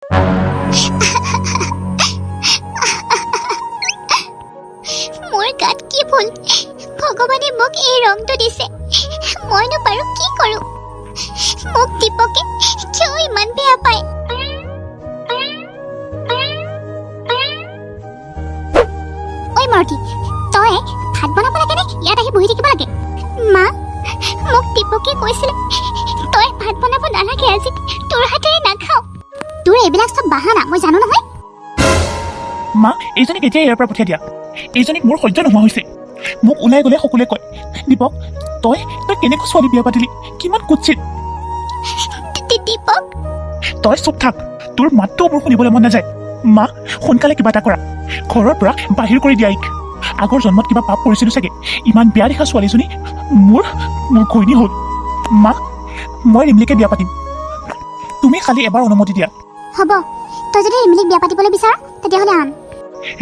মোৰ গাত কি ভুল, ভগৱানে মোক এই ৰংটো দিছে, মইনো বাৰু কি কৰোঁ? মোক দীপকে কিয় ইমান বেয়া পায়? ঐ মাৰুতি, তই ভাত বনাব লাগে নে ইয়াত আহি বহি থাকিব লাগে? মা, মোক দীপকে কৈছিলে তই ভাত বনাব নালাগে, আজি তোৰ হাতেৰে নাখাওঁ। তোৰ এইবিলাক চব বাহানা, মই জানো নহয়। মা, এইজনীক এতিয়া ইয়াৰ পৰা পঠিয়াই দিয়া। এইজনীক মোৰ সহ্য নোহোৱা হৈছে। মোক ওলাই গ'লে সকলোৱে কয়, দীপক তই কেনেকৈ ছোৱালী বিয়া পাতিলি, কিমান কুৎসিত। দীপক, তই চুপ থাক, তোৰ মাতটো মোৰ শুনিবলৈ মন নাযায়। মা, সোনকালে কিবা এটা কৰা, ঘৰৰ পৰা বাহিৰ কৰি দিয়া। আগৰ জন্মত কিবা পাপ কৰিছিলো চাগে, ইমান বেয়া দেখা ছোৱালীজনী মোৰ ঘৈণী হ'ল। মা, মই ৰিমলিকে বিয়া পাতিম, তুমি খালি এবাৰ অনুমতি দিয়া। হ'ব, তই যদি ৰিমলিক বিয়া পাতিবলৈ বিচাৰ তেতিয়াহ'লে আন।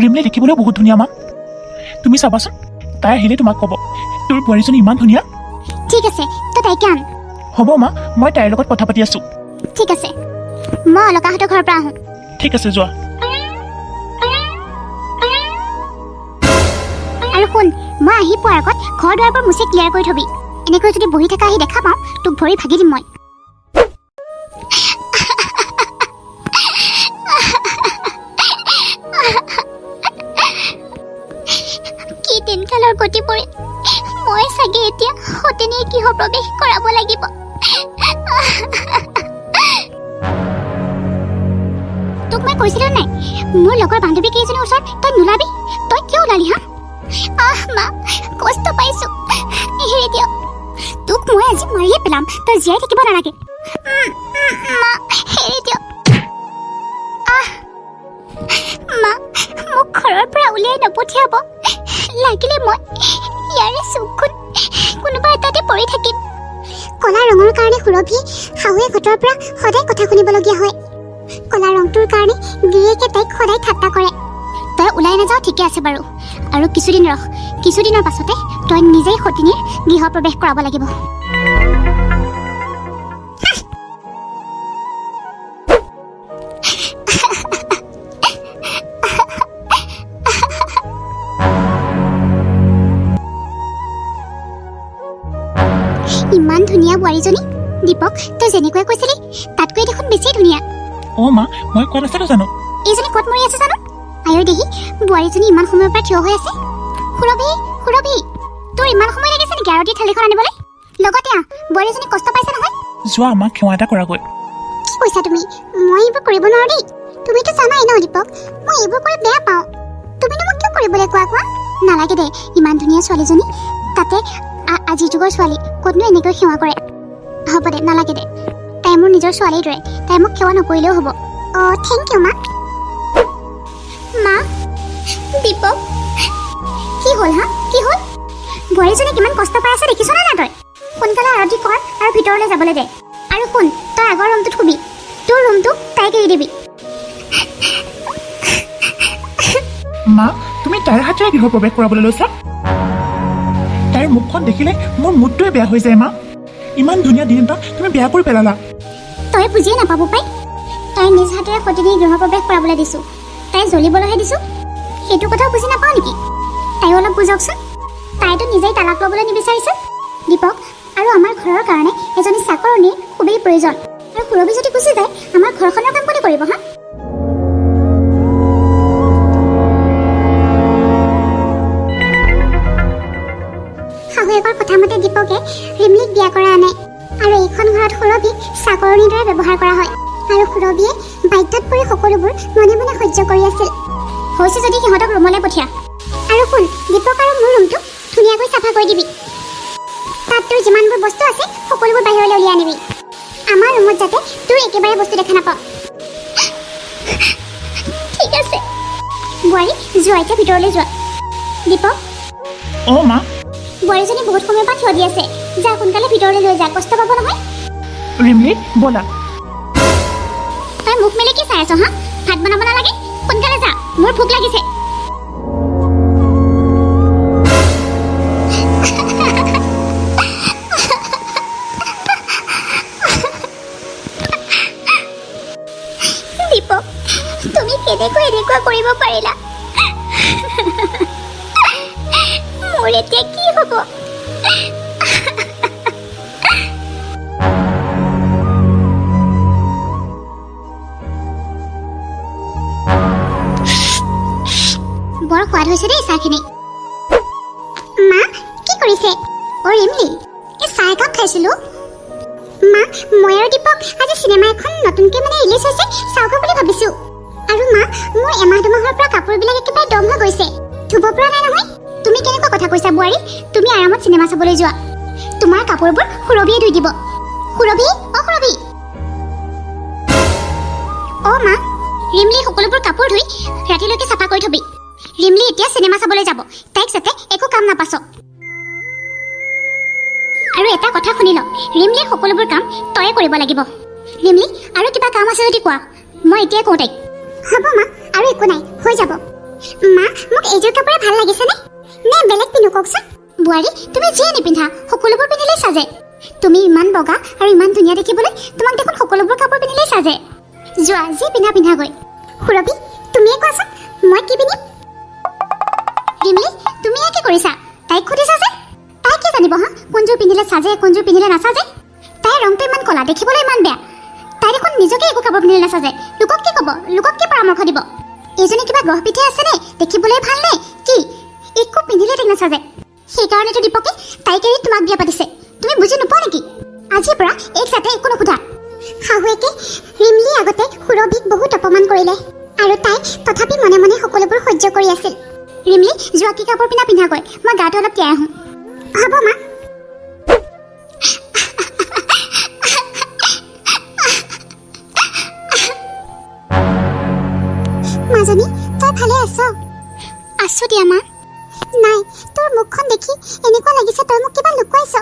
ৰিমলি দেখিবলৈও বহুত ধুনীয়া মা, তুমি চাবাচোন, তাই আহিলে তোমাক ক'ব তোৰ বোৱাৰীজনী ইমান ধুনীয়া। ঠিক আছে, তই তাইকে আন। হ'ব মা, মই তাইৰ লগত কথা পাতি আছোঁ। ঠিক আছে, মই অলকাহঁতৰ ঘৰৰ পৰা আহোঁ। ঠিক আছে, যোৱা। আৰু শুন, মই আহি পোৱাৰ আগত ঘৰ দুৱাৰবোৰ মুচি ক্লিয়াৰ কৰি থবি। এনেকৈ যদি বহি থকা আহি দেখা পাওঁ, তোক ভৰি ভাগি দিম মই। কি দিনকালৰ গতি পৰিল, মই চাগে এতিয়া সতিনীৰ গৃহ প্ৰৱেশ কৰাব লাগিব। তোক মই কৈছিলো নাই, মোৰ লগৰ বান্ধৱী কেইজনীৰ ওচৰত তই নোলাবি। তই কিয় ওলালি হা? মা, কষ্ট পাইছো, এৰি দিয়ক। তোক মই আজি মাৰিয়ে পেলাম, তই জীয়াই থাকিব নালাগে। মা, এৰি দিয়ক। মা, মোক ঘৰৰ পৰা উলিয়াই নপঠিয়াব। লাগিলে মই ইয়াৰে চুকখন কোনোবা এটাতে পৰি থাকিম। কলা ৰঙৰ কাৰণে সুৰভি শাহুৱে ঘৰৰ পৰা সদায় কথা শুনিবলগীয়া হয়। কলা ৰংটোৰ কাৰণে গিৰিয়েকে তাইক সদায় ঠাট্টা কৰে। তই ওলাই নাযাওঁ ঠিকে আছে বাৰু, আৰু কিছুদিন ৰখ, কিছুদিনৰ পাছতে তই নিজেই সতিনীৰ গৃহ প্ৰৱেশ কৰাব লাগিব। ইমান ধুনীয়া বোৱাৰীজনী, দীপক তই যেনেকৈ কৈছিলি তাতকৈ দেখোন বেছি ধুনীয়া। অ' মা, মই কোৱা নাছিলো জানো? এইজনী ক'ত মৰি আছে জানো? আয়ৈ দেহি, বোৱাৰীজনী ইমান সময়ৰ পৰা থিয় হৈ আছে। সুৰভি, সুৰভি, তোৰ ইমান সময় লাগিছে নেকি আৰতি থালিখন আনিবলৈ? লগতে বোৱাৰীজনী কষ্ট পাইছে নহয়। যোৱা, আমাক সেৱা এটা কৰাগৈ। কি কৈছা তুমি? মই এইবোৰ কৰিব নোৱাৰো দেই। তুমিতো জানাই ন দীপক, মই এইবোৰ কৰি বেয়া পাওঁ। তুমিনো মোক কিয় কৰিবলৈ কোৱা? নালাগে দে, ইমান ধুনীয়া ছোৱালীজনী, তাতে আজিৰ যুগৰ ছোৱালী ক'তনো এনেকৈ সেৱা কৰে। হ'ব দে, নালাগে দে, তাই মোৰ নিজৰ ছোৱালীৰ দৰে, তাই মোক সেৱা নকৰিলেও হ'ব। অ' থেংক ইউ মা। মা, দীপক কি হ'ল হা? কি হ'ল? বোৱাৰীজনী কিমান কষ্ট পাই আছে দেখিছ না তই? সোনকালে আৰতি কৰ আৰু ভিতৰলৈ যাবলৈ দে। আৰু শুন, তই আগৰ ৰুমটোত শুবি, তোৰ ৰুমটো তাইক এৰি দিবি। মা, তুমি তাইৰ হাতেৰে গৃহ প্ৰৱেশ কৰাবলৈ লৈছা? তাইৰ মুখখন দেখিলে মোৰ মুডটোৱে বেয়া হৈ যায়। মা, ইমান ধুনীয়া দিন এটা তুমি বেয়া কৰি পেলালা। তই বুজিয়ে নাপাব পাই, তাই নিজ হাতেৰে সতিনীৰ গৃহ প্ৰৱেশ কৰাবলৈ দিছো, তাই জ্বলিবলৈহে দিছো। সেইটো কথাও বুজি নাপাওঁ নেকি? তাইও অলপ বুজকচোন, তাইতো নিজেই তালাক ল'বলৈ নিবিচাৰিছে। দীপক, আৰু আমাৰ ঘৰৰ কাৰণে এজনী চাকৰণীৰ খুবেই প্ৰয়োজন, আৰু সুৰভি যদি গুচি যায় আমাৰ ঘৰখনৰ কাম কোনে কৰিব হা? শাহুৱেকৰ কথা মতে দীপকে ৰিমলিক বিয়া কৰা আনে, আৰু এইখন ঘৰত সুৰভিক চাকৰণিৰ দৰে ব্যৱহাৰ কৰা হয়। আৰু সুৰভিয়ে বাধ্যত পৰি সকলোবোৰ মনে মনে সহ্য কৰি আছিল। হৈছে যদি সিহঁতক ৰুমলৈ পঠিয়া। আৰু শুন, দীপক আৰু মোৰ ৰুমটো ধুনীয়াকৈ চাফা কৰি দিবি। তাত তোৰ যিমানবোৰ বস্তু আছে সকলোবোৰ বাহিৰলৈ উলিয়াই আনিবি। আমাৰ ৰুমত যাতে তোৰ একেবাৰে বস্তু দেখা নাপাওঁ। ঠিক আছে বোৱাৰী, যোৱা এতিয়া ভিতৰলৈ যোৱা। দীপক। অ' মা। বোৱাৰীজনী বহুত সময়ৰ পৰা থিয় দি আছে, যা সোনকালে ভিতৰলৈ লৈ যা, কষ্ট পাব নহয়। ৰিমলি, ব'লা। তই মুখ মেলি কি চাই আছ হা? ভাত বনাব নালাগে? সোনকালে যা, মোৰ ভোক লাগিছে। দীপক তুমি কেনেকৈ এনেকুৱা কৰিব পাৰিলা মোৰ এতিয়া কি হ'ব বৰ সোৱাদ হৈছে দেই চাহখিনি মা কি কৰিছে অ ৰিমলি এই চাহ একাপ খাইছিলো মা মই আৰু দীপক আজি চিনেমা এখন নতুনকৈ ৰিলিজ হৈছে চাওঁ বুলি ভাবিছো আৰু মা মোৰ এমাহ দুমাহৰ পৰা কাপোৰবিলাক একেবাৰে দম হৈ গৈছে ধুব পৰা নাই নহয় তুমি কেনেকুৱা কথা কৈছা বোৱাৰী তুমি আৰামত চিনেমা চাবলৈ যোৱা তোমাৰ কাপোৰবোৰ সুৰভিয়ে ধুই দিব সুৰভি অ মা ৰিমলি সকলোবোৰ কাপোৰ ধুই ৰাতিলৈকে চাফা কৰি থবি ৰিমলি এতিয়া চিনেমা চাবলৈ যাব তাইক যাতে একো কাম নাপাছক আৰু এটা কথা শুনি ল ৰিমলিৰ সকলোবোৰ কাম তয়ে কৰিব লাগিব ৰিমলি আৰু কিবা কাম আছে যদি কোৱা মই এতিয়াই কওঁ তাইক হ'ব মা আৰু একো নাই হৈ যাব মা মোক এইযোৰ কাপোৰে ভাল লাগিছেনে নে বেলেগ পিন্ধো কওকচোন বোৱাৰী তুমি যিয়ে নিপিন্ধা সকলোবোৰ পিন্ধিলেই সাজে তুমি ইমান বগা আৰু ইমান ধুনীয়া দেখিবলৈ তোমাক দেখোন সকলোবোৰ কাপোৰ পিন্ধিলেই সাজে যোৱা যি পিন্ধাগৈ সুৰভি তুমিয়ে কোৱাচোন মই কি পিন্ধিম ৰিমলি তুমি কি কৰিছা তাইক সুধিছা যে তাই কি জানিব হা কোনযোৰ পিন্ধিলে সাজে কোনযোৰ পিন্ধিলে নাসাজে তাইৰ ৰংটো ইমান কলা দেখিবলৈ ইমান বেয়া তাই দেখোন নিজকে একো কাপোৰ পিন্ধিলে নাসাজে লোকক কি ক'ব লোকক কি পৰামৰ্শ দিব এইজনী কিবা গ্ৰহ পিঠে আছেনে দেখিবলৈ ভাল নে কি একো পিন্ধিলে ঠিক নাসাজে সেইকাৰণেতো দীপকে তাইক এৰি তোমাক বিয়া পাতিছে তুমি বুজি নোপোৱা নেকি আজিৰ পৰা এক সাথে একো নুসুধা শাহুৱেকে ৰিমলি আগতে সুৰভিক বহুত অপমান কৰিলে আৰু তাই তথাপি মনে মনে সকলোবোৰ সহ্য কৰি আছিল ৰিমলি যোৱা কি কাপোৰ পিন্ধাগৈ মই গাটো অলপ তিয়াই আহোঁ হ'ব মা মাজনী তই ভালে আছ আছো দিয়া মা নাই তোৰ মুখখন দেখি এনেকুৱা লাগিছে তই মোক কিবা লুকুৱাইছ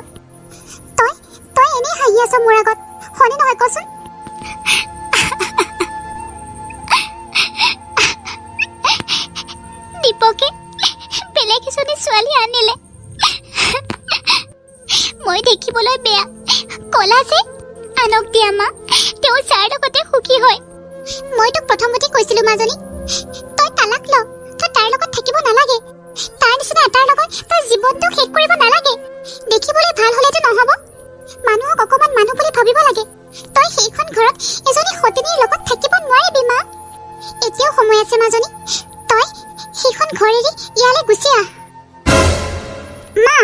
তই এনেই হাঁহি আছ মোৰ আগত হয়নে নহয় কচোন দীপকে বেলেগ এজনী ছোৱালী আনিলে মই দেখিবলৈ বেয়া কলা যে আনক দিয়া মা তেওঁ যাৰ লগতে সুখী হয় মই তোক প্ৰথমতে কৈছিলো মাজনী তই তালাক ল তই তাৰ লগত থাকিব নালাগে তাৰ নিচিনা এটাৰ লগত তই জীৱনটো শেষ কৰিব নালাগে দেখিবলৈ ভাল হলেতো নহব মানুহক অকমান মানুহ বুলি ভাবিব লাগে তই সেইখন ঘৰত এজনী সতিনীৰ লগত থাকিব নোৱাৰিবি মা এতিয়াও সময় আছে মাজনী তই সেইখন ঘৰ এৰি ইয়ালৈ গুচি আহ মা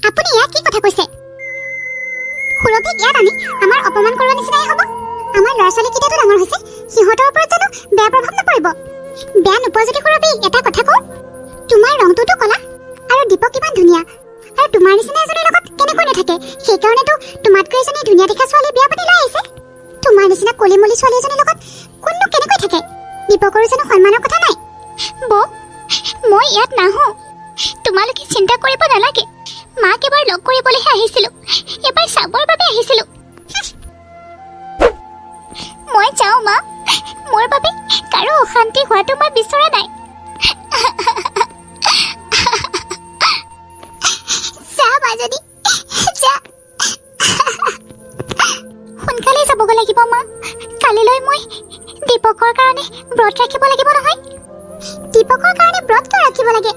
আপুনি ইয়াত কি কথা কৈছে সুৰভিক ইয়াত আনি আমাৰ অপমান কৰাৰ নিচিনাই হ'ব আমাৰ ল'ৰা ছোৱালীকেইটাতো ডাঙৰ হৈছে সিহঁতৰ ওপৰত জানো বেয়া প্ৰভাৱ নপৰিব বেয়া নোপোৱা যদি সুৰভি এটা কথা কওঁ তোমাৰ ৰংটোতো কলা আৰু দীপক ইমান ধুনীয়া আৰু তোমাৰ নিচিনা এজনীৰ লগত কেনেকৈ নাথাকে সেইকাৰণেতো তোমাতকৈ এজনী ধুনীয়া দেখা ছোৱালী বিয়া পাতি লৈ আহিছে তোমাৰ নিচিনা কলিমলি ছোৱালী এজনীৰ লগত কোননো কেনেকৈ থাকে দীপকৰো জানো সন্মানৰ কথা নাই বৌ মই ইয়াত নাহোঁ তোমালোকে চিন্তা কৰিব নালাগে মাক এবাৰ লগ কৰিবলৈহে আহিছিলোঁ এবাৰ চাবৰ বাবে আহিছিলোঁ মই যাওঁ মা মোৰ বাবে কাৰো অশান্তি হোৱাটো মই বিচৰা নাই যা মাজনী যা সোনকালে যাবগৈ লাগিব মা কালিলৈ মই দীপকৰ কাৰণে ব্ৰত ৰাখিব লাগিব নহয় দীপকৰ কাৰণে ব্ৰত কিয় ৰাখিব লাগে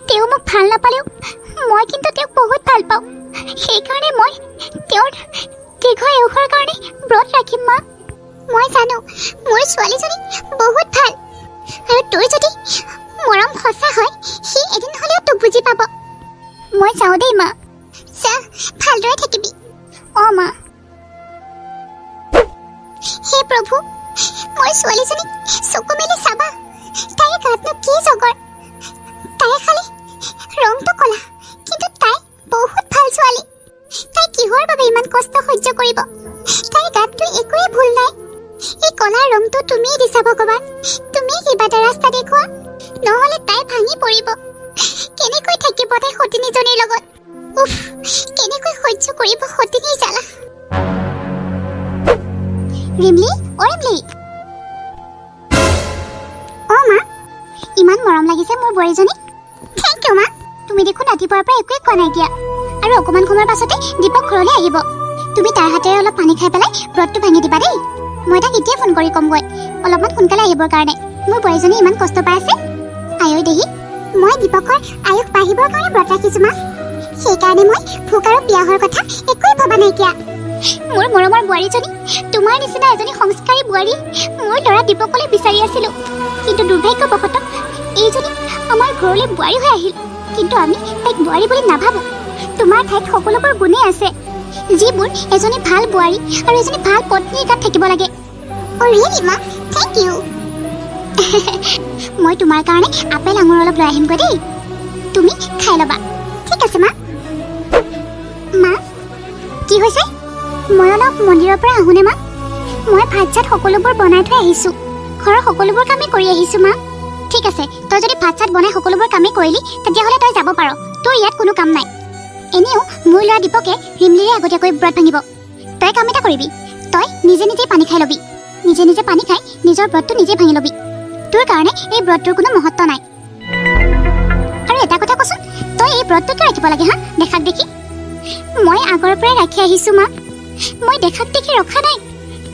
তেওঁ মোক ভাল নাপালেও মই কিন্তু তেওঁক বহুত ভাল পাওঁ সেইকাৰণে মই তেওঁৰ দীৰ্ঘ আয়ুসৰ কাৰণে ব্ৰত ৰাখিম মা মই জানো মোৰ ছোৱালীজনী বহুত ভাল আৰু তোৰ যদি মৰম সঁচা হয় সি এদিন হ'লেও তোক বুজি পাব মই যাওঁ দেই মা যা ভালদৰে থাকিবি অ মা হে প্ৰভু মই ছোৱালীজনীক চকু মেলি চাবা তাইৰ গাতনো কি জগৰ তাই খালি ৰংটো কলা কিন্তু তাই বহুত ভাল ছোৱালী তাই কিহৰ বাবে ইমান কষ্ট সহ্য কৰিব তাইৰ গাতটো একোৱে ভুল নাই এই কলাৰ ৰংটো তুমিয়ে দিছা ভগৱান তুমি কিবা এটা ৰাস্তা দেখুওৱা নহ'লে তাই ভাঙি পৰিব কেনেকৈ থাকিব তাই সতিনীজনীৰ লগত উফ কেনেকৈ সহ্য কৰিব সতিনীৰ জ্বালা ৰিমলি অ ৰিমলি অ মা ইমান মৰম লাগিছে মোৰ বোৱাৰীজনী থেংক ইউ মা তুমি দেখোন ৰাতিপুৱাৰ পৰা একোৱে খোৱা নাইকিয়া আৰু অকণমান সময়ৰ পাছতে দীপক ঘৰলৈ আহিব তুমি তাৰ হাতেৰে অলপ পানী খাই পেলাই ব্ৰতটো ভাঙি দিবা দেই মই তাক এতিয়াই ফোন কৰি ক'মগৈ অলপমান সোনকালে আহিবৰ কাৰণে মোৰ বোৱাৰীজনী ইমান কষ্ট পাই আছে আয়ৈ দেহি মই দীপকৰ আয়ুস বাঢ়িবৰ কাৰণে ব্ৰত ৰাখিছোঁ মা সেইকাৰণে মই ভোক আৰু বিয়া হোৱাৰ কথা একোৱেই ভবা নাইকিয়া মোৰ মৰমৰ বোৱাৰীজনী তোমাৰ নিচিনা এজনী সংস্কাৰী বোৱাৰী মোৰ ল'ৰা দীপকলৈ বিচাৰি আছিলোঁ কিন্তু দুৰ্ভাগ্যবশতঃ এইজনী আমাৰ ঘৰলৈ বোৱাৰী হৈ আহিল কিন্তু আমি তাইক বোৱাৰী বুলি নাভাবোঁ তোমাৰ ঠাইত সকলোবোৰ গুণেই আছে যিবোৰ এজনী ভাল বোৱাৰী আৰু এজনী ভাল পত্নীৰ গাত থাকিব লাগে ৰিয়েলি মা থেংক ইউ মই তোমাৰ কাৰণে আপেল আঙুৰ অলপ লৈ আহিমগৈ দেই তুমি খাই ল'বা ঠিক আছে মা মা কি হৈছে মই অলপ মন্দিৰৰ পৰা আহোঁনে মা মই ভাত চাত সকলোবোৰ বনাই থৈ আহিছোঁ ঘৰৰ সকলোবোৰ কামেই কৰি আহিছোঁ মা ঠিক আছে তই যদি ভাত চাত বনাই সকলোবোৰ কামেই কৰিলি তেতিয়াহ'লে তই যাব পাৰ তোৰ ইয়াত কোনো কাম নাই এনেও মোৰ ল'ৰা দীপকে ৰিমলিৰে আগতীয়াকৈ ব্ৰত ভাঙিব তই কাম এটা কৰিবি তই নিজে নিজেই পানী খাই ল'বি নিজে নিজে পানী খাই নিজৰ ব্ৰতটো নিজে ভাঙি ল'বি তোৰ কাৰণে এই ব্ৰতটোৰ কোনো মহত্ব নাই আৰু এটা কথা কচোন তই এই ব্ৰতটো কিয় ৰাখিব লাগে হা দেখাক দেখি মই আগৰ পৰাই ৰাখি আহিছোঁ মা মই দেখাক দেখি ৰখা নাই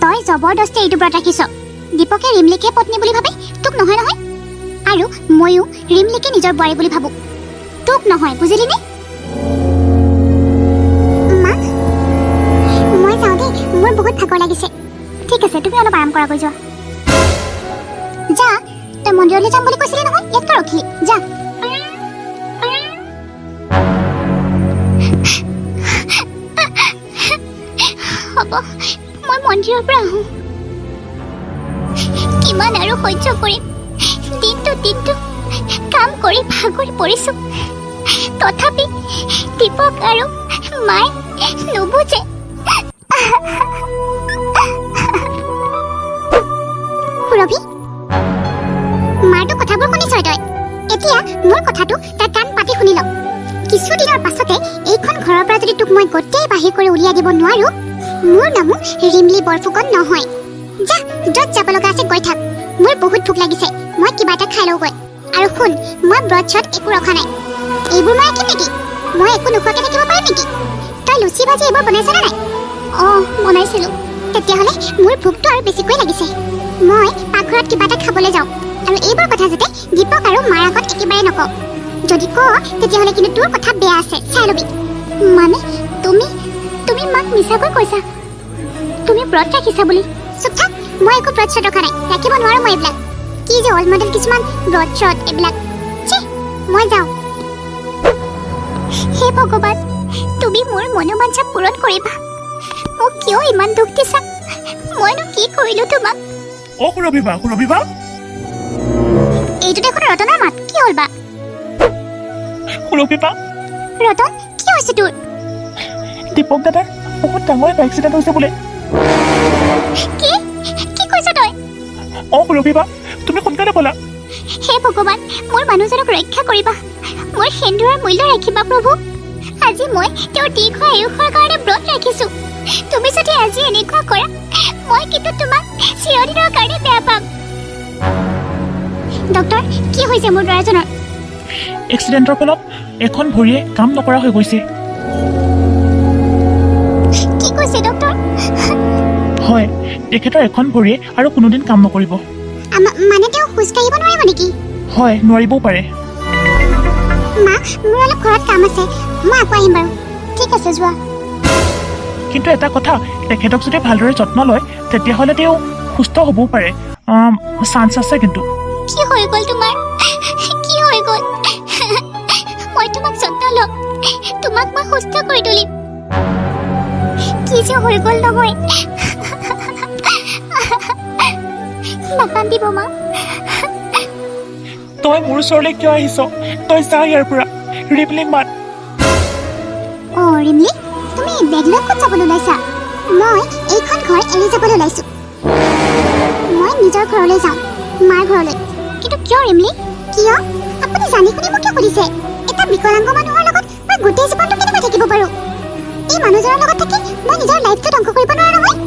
তই জবৰদস্তি এইটো ব্ৰত ৰাখিছ দীপকে ৰিমলিকে পত্নী বুলি ভাবে তোক নহয় নহয় আৰু ময়ো ৰিমলিকে নিজৰ বোৱাৰী বুলি ভাবোঁ তোক নহয় বুজিলিনে মা মই যাওঁ দেই মোৰ বহুত ভাগৰ লাগিছে ঠিক আছে তুমি অলপ আৰাম কৰাগৈ যোৱা যা তই মন্দিৰলৈ যাম বুলি কৈছিলি নহয় ইয়াত কিয় ৰখিলি যা হ'ব মই মন্দিৰৰ পৰা আহোঁ কিমান আৰু সহ্য কৰিম দিনটো কাম কৰি ভাগৰি পৰিছোঁ তথাপি দীপক আৰু মায়ে নুবুজে সুৰভি মাৰতো কথাবোৰ শুনিছই তই এতিয়া মোৰ কথাটো তাৰ কাণ পাতি শুনি ল কিছুদিনৰ পাছতে এইখন ঘৰৰ পৰা যদি তোক মই গোটেই বাহিৰ কৰি উলিয়াই দিব নোৱাৰো মোৰ নামো ৰিমলি বৰফুকন নহয় যা য'ত যাব লগা আছে গৈ থাক মোৰ বহুত ভোক লাগিছে মই কিবা এটা খাই লওঁগৈ আৰু শুন মই ব্ৰত চট একো ৰখা নাই এইবোৰ মই ৰাখিম নেকি মই একো নোখোৱাকৈ থাকিব পাৰিম নেকি তই লুচি ভাজি এইবোৰ বনাইছনে নাই অঁ বনাইছিলোঁ তেতিয়াহ'লে মোৰ ভোকটো আৰু বেছিকৈ লাগিছে মই পাকঘৰত কিবা এটা খাবলৈ যাওঁ আৰু এইবোৰ কথা যাতে দীপক আৰু মাৰ আগত একেবাৰে নকওঁ যদি কওঁ তেতিয়াহ'লে কিন্তু তোৰ কথা বেয়া আছে চাই ল'বি মানে তুমি মাক মিছাকৈ কৈছা তুমি ব্ৰত ৰাখিছা বুলি চুপ থাক মই একো ব্ৰত চট ৰখা নাই ৰাখিব নোৱাৰোঁ মই এইবিলাক কি যে অল মডেল কিছুমান ব্ৰত চট এইবিলাক চি মই যাওঁ হে ভগৱান তুমি মোৰ মনোবাঞ্ছা পূৰণ কৰিবা মোক কিয় ইমান দুখ দিছা মইনো কি কৰিলোঁ তোমাক অ সুৰভিবা এইটো দেখোন ৰতনৰ মাত কি হ'ল বা সুৰভিবা ৰতন কি হৈছে তোৰ দীপক দাদাৰ বহুত ডাঙৰ এটা এক্সিডেণ্ট হৈছে বোলে কি কৈছ তই অ সুৰভিবা তুমি সোনকালে ব'লা হে ভগৱান মোৰ মানুহজনক ৰক্ষা কৰিবা মোৰ সেন্দুৰৰ মূল্য ৰাখিবা প্ৰভু আজি মই তেওঁৰ দীৰ্ঘ আয়ুসৰ কাৰণে ব্ৰত ৰাখিছোঁ তুমি যদি আজি এনেকুৱা কৰা মই কিন্তু তোমাক চিৰদিনৰ কাৰণে বেয়া পাম ডক্টৰ কি হৈছে মোৰ ল'ৰাজনৰ এক্সিডেণ্টৰ ফলত এখন ভৰিয়ে কাম নকৰা হৈ গৈছে কি কৈছে ডক্টৰ হয় তেখেতৰ এখন ভৰিয়ে আৰু কোনোদিন কাম নকৰিব মানে তেওঁ খোজ কাঢ়িব নোৱাৰিব নেকি হয় নোৱাৰিবও পাৰে মা মোৰ অলপ ঘৰত কাম আছে মই আকৌ আহিম বাৰু ঠিক আছে যোৱা কিন্তু এটা কথা তেখেতক যদি ভালদৰে যত্ন লয় তেতিয়াহ'লে তেওঁ সুস্থ হ'বও পাৰে চান্স আছে কিন্তু কি হৈ গ'ল তোমাৰ কি হৈ গ'ল মই তোমাক যত্ন ল'ম তোমাক মই সুস্থ কৰি তুলিম কি যে হৈ গ'ল নহয় নাকান্দিব মা তই মোৰ ওচৰলৈ কিয় আহিছ তই যা ইয়াৰ পৰা ৰিমলি মাত অ' ৰিমলি তুমি বেগ লৈ ক'ত যাবলৈ ওলাইছা মই এইখন ঘৰ এৰি যাবলৈ ওলাইছোঁ মই নিজৰ ঘৰলৈ যাওঁ মাৰ ঘৰলৈ কিন্তু কিয় ৰিমলি কিয় আপুনি জানি শুনি মোক কিয় সুধিছে এটা বিকলাংগ মানুহৰ লগত মই গোটেই জীৱনটো কেনেকৈ থাকিব পাৰোঁ এই মানুহজনৰ লগত থাকি মই নিজৰ লাইফটো ধ্বংস কৰিব নোৱাৰোঁ নহয়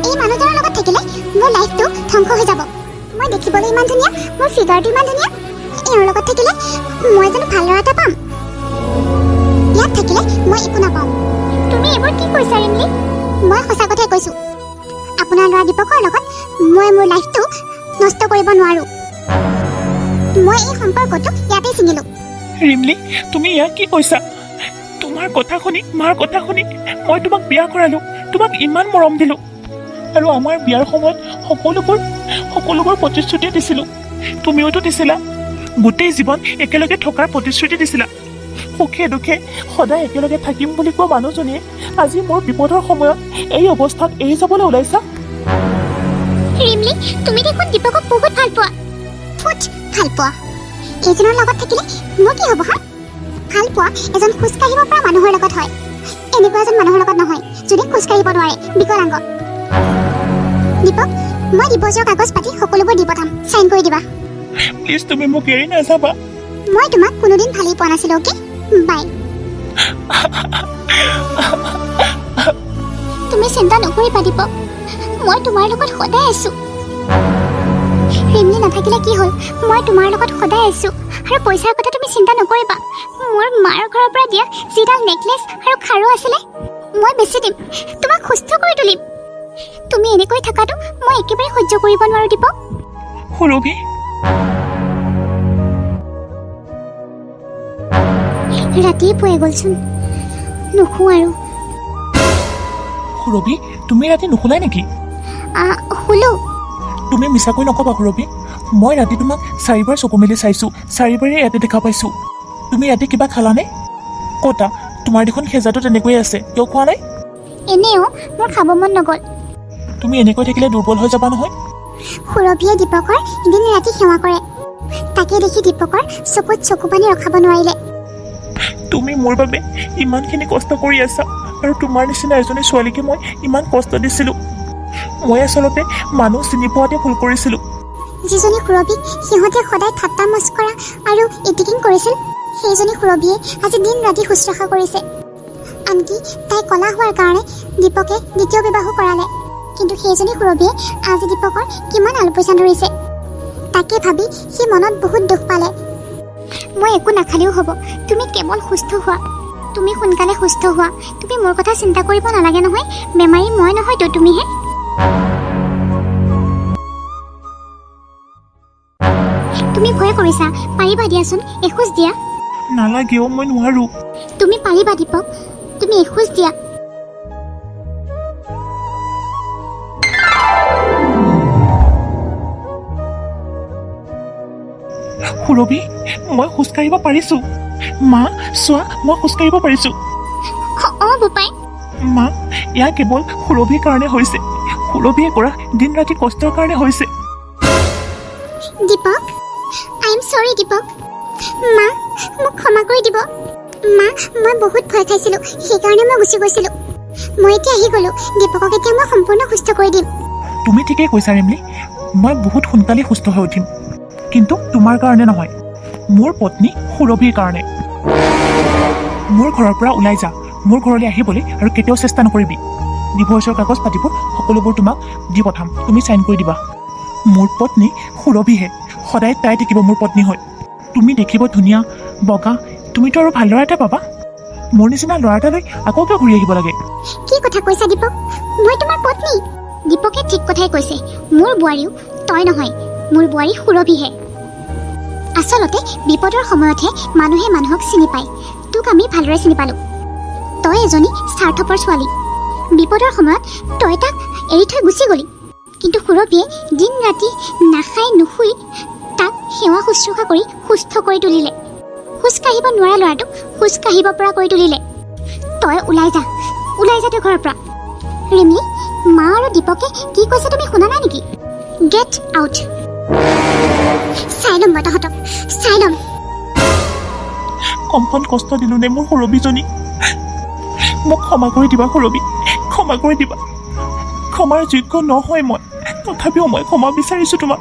এই মানুহজনৰ লগত থাকিলে মোৰ লাইফটো ধ্বংস হৈ যাব মই দেখিবলৈ ইমান ধুনীয়া মোৰ ফিগাৰটো ইমান ধুনীয়া এওঁৰ লগত থাকিলে মই জানো ভাল ল'ৰা এটা পাম ইয়াত থাকিলে মই একো নাপাওঁ তুমি এইবোৰ কি কৈছা ৰিমলি মই সঁচা কথাই কৈছোঁ আপোনাৰ ল'ৰা দীপকৰ লগত মই মোৰ লাইফটো নষ্ট কৰিব নোৱাৰোঁ। মই এই সম্পৰ্কটো ইয়াতেই ছিঙিলোঁ। ৰিমলি, তুমি ইয়াক কি কৈছা? তোমাৰ কথা শুনি, মাৰ কথা শুনি মই তোমাক বিয়া কৰালোঁ, তোমাক ইমান মৰম দিলোঁ, আৰু আমাৰ বিয়াৰ সময়ত সকলোবোৰ প্ৰতিশ্ৰুতি দিছিলোঁ। তুমিওতো দিছিলা, গোটেই জীৱন একেলগে থকাৰ প্ৰতিশ্ৰুতি দিছিলা। সুখে দুখে সদায় একেলগে থাকিম বুলি কোৱা মানুহজনীয়ে আজি মোৰ বিপদৰ সময়ত এই অৱস্থাত এৰি যাবলৈ ওলাইছা। ৰিমলি, তুমি দেখোন দীপকক বহুত ভাল পোৱা। ফুট, ভাল পোৱা? এইজনৰ লগত থাকিলে মোৰ কি হ'ব হা? ভাল পোৱা এজন খোজকাঢ়িব পৰা মানুহৰ লগত হয়, এনেকুৱা এজন মানুহৰ লগত নহয় যোনে খোজকাঢ়িব নোৱাৰে, বিকলাংগ। দীপক, মই ডিভ'ৰ্চৰ কাগজ পাতি সকলোবোৰ দি পঠাম, চাইন কৰি দিবা। প্লিজ, তুমি মোক এৰি নাযাবা। মই তোমাক কোনোদিন ভালেই পোৱা নাছিলোঁ, অ'কে? বাই। তুমি চিন্তা নকৰিবা দীপক, মই তোমাৰ লগত সদায় আছোঁ। ৰিমলি নাথাকিলে কি হ'ল, মই তোমাৰ লগত সদায় আছোঁ। আৰু পইচাৰ কথা তুমি চিন্তা নকৰিবা। মোৰ মাৰ ঘৰৰ পৰা দিয়া যিডাল নেকলেছ আৰু খাৰু আছিলে মই বেচি দিম, তোমাক সুস্থ কৰি তুলিম। তুমি এনেকৈ থকাটো মই একেবাৰে সহ্য কৰিব নোৱাৰোঁ দীপক। সুৰভি, ৰাতিয়ে পুৱাই গ'লচোন, নুশু আৰু। সুৰভি, তুমি ৰাতি নুশুলাই নেকি? শুলো। তুমি মিছাকৈ নক'বা সুৰভি, মই ৰাতি তোমাক 4বাৰ চকু মেলি চাইছোঁ, 4বাৰেই ইয়াতে দেখা পাইছোঁ। তুমি ৰাতি কিবা খালানে? ক'তা, তোমাৰ দেখোন সেজাটো তেনেকৈয়ে আছে, কিয় খোৱা নাই? এনেও মোৰ খাব মন নগ'ল। তুমি এনেকৈ থাকিলে দুৰ্বল হৈ যাবা নহয়। সুৰভিয়ে দীপকৰ দিন ৰাতি সেৱা কৰে, তাকে দেখি দীপকৰ চকুত চকু পানী ৰখাব নোৱাৰিলে। তুমি মোৰ বাবে ইমানখিনি কষ্ট কৰি আছা, আৰু তোমাৰ নিচিনা এজনী ছোৱালীকে মই ইমান কষ্ট দিছিলোঁ। মই আচলতে মানুহ চিনি পোৱাতে ভুল কৰিছিলোঁ। যিজনী সুৰভিক সিহঁতে সদায় ঠাট্টা মস্কৰা আৰু ইটিকিং কৰিছিল, সেইজনী সুৰভিয়ে আজি দিন ৰাতি শুশ্ৰূষা কৰিছে। আনকি তাই কলা হোৱাৰ কাৰণে দীপকে দ্বিতীয় বিবাহো কৰালে। কিন্তু সেইজনী সুৰভিয়ে আজি দীপকৰ কিমান আলপৈচান ধৰিছে, তাকে ভাবি সি মনত বহুত দুখ পালে। মই একো নাখালেও হ'ব, তুমি কেৱল সুস্থ হোৱা। তুমি সোনকালে সুস্থ হোৱা। তুমি মোৰ কথা চিন্তা কৰিব নালাগে নহয়, বেমাৰী মই নহয়তো, তুমিহে। তুমি ভয় কৰিছা, পাৰিবা দিয়াচোন, এখোজ দিয়া। নালাগেও, মই নোৱাৰোঁ। তুমি পাৰিবা দীপক, তুমি এখোজ দিয়া। সুৰভি, মই খোজকাঢ়িব পাৰিছোঁ। মা চোৱা, মই খোজকাঢ়িব পাৰিছোঁ। বোপাই। মা, এয়া কেৱল সুৰভিৰ কাৰণে হৈছে, সুৰভিয়ে কৰা দিন ৰাতি কষ্টৰ কাৰণে হৈছে। দীপক, আই এম চৰি দীপক। মা, মোক ক্ষমা কৰি দিব। মা, মই বহুত ভয় খাইছিলোঁ, সেইকাৰণে মই গুচি গৈছিলোঁ। মই এতিয়া আহি গ'লোঁ, দীপকক এতিয়া মই সম্পূৰ্ণ সুস্থ কৰি দিম। তুমি ঠিকেই কৈছা ৰিমলি, মই বহুত সোনকালে সুস্থ হৈ উঠিম, কিন্তু তোমাৰ কাৰণে নহয়, মোৰ পত্নী সুৰভিৰ কাৰণে। মোৰ ঘৰৰ পৰা ওলাই যা, মোৰ ঘৰলৈ আহিবলৈ আৰু কেতিয়াও চেষ্টা নকৰিবি। ডিভ'ৰ্চৰ কাগজ পাতিবোৰ সকলোবোৰ তোমাক দি পঠাম, তুমি চাইন কৰি দিবা। মোৰ পত্নী সুৰভিহে, সদায় তাই থাকিব মোৰ পত্নী হৈ। তুমি দেখিব ধুনীয়া, বগা, তুমিতো আৰু ভাল ল'ৰা এটা পাবা। মোৰ নিচিনা ল'ৰা এটালৈ আকৌ কিয় ঘূৰি আহিব লাগে? কি কথা কৈছা দীপক? মই তোমাৰ পত্নী। দীপকে ঠিক কথাই কৈছে, মোৰ বোৱাৰীও তই নহয়, মোৰ বোৱাৰী সুৰভিহে। আচলতে বিপদৰ সময়তহে মানুহে মানুহক চিনি পায়। তোক আমি ভালদৰে চিনি পালোঁ। তই এজনী স্বাৰ্থপৰ ছোৱালী। বিপদৰ সময়ত তই তাক এৰি থৈ গুচি গ'লি, কিন্তু সুৰভিয়ে দিন ৰাতি নাখাই নুশুই তাক সেৱা শুশ্ৰূষা কৰি সুস্থ কৰি তুলিলে। খোজকাঢ়িব নোৱাৰা ল'ৰাটোক খোজকাঢ়িব পৰা কৰি তুলিলে। তই ওলাই যা তই ঘৰৰ পৰা। ৰিমলি, মা আৰু দীপকে কি কৈছে তুমি শুনা নাই নেকি? Get out. চাই ল'ম মই তহঁতক, চাই ল'ম। কমখন কষ্ট দিলোঁ নে মোৰ সুৰভিজনী? মোক ক্ষমা কৰি দিবা সুৰভি, ক্ষমা কৰি দিবা। ক্ষমাৰ যোগ্য নহয় মই, তথাপিও মই ক্ষমা বিচাৰিছোঁ তোমাক।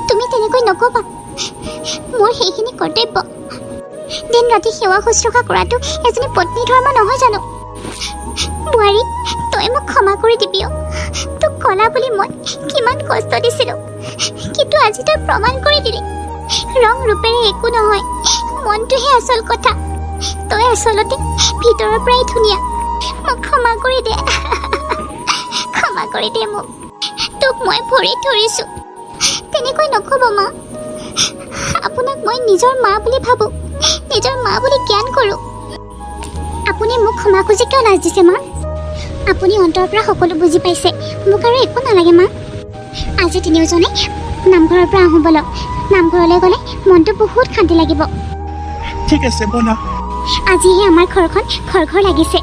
তুমি তেনেকৈ নক'বা, মোৰ সেইখিনি কৰ্তব্য। দিন ৰাতি সেৱা শুশ্ৰূষা কৰাটো এজনী পত্নী ধৰ্ম নহয় জানো? বোৱাৰী, তই মোক ক্ষমা কৰি দিবিও। তোক কলা বুলি মই কিমান কষ্ট দিছিলোঁ, কিন্তু আজি তই প্ৰমাণ কৰি দিলি ৰং ৰূপেৰে একো নহয়, মনটোহে আচল কথা। তই আচলতে ভিতৰৰ পৰাই ধুনীয়া। মোক ক্ষমা কৰি দে। ক্ষমা কৰি দে মোক তোক মই ভৰিত ধৰিছোঁ তেনেকৈ নক'ব মা আপোনাক মই নিজৰ মা বুলি ভাবোঁ নিজৰ মা বুলি জ্ঞান কৰোঁ আপুনি মোক ক্ষমা খুজি কিয় লাজ দিছে মা আপুনি অন্তৰৰ পৰা সকলো বুজি পাইছে মোক আৰু একো নালাগে মা আজি তিনিওজনে নামঘৰৰ পৰা আহোঁ বলক নামঘৰলৈ গ'লে মনটো বহুত শান্তি লাগিব ঠিক আছে ব'লা আজিহে আমাৰ ঘৰখন ঘৰ লাগিছে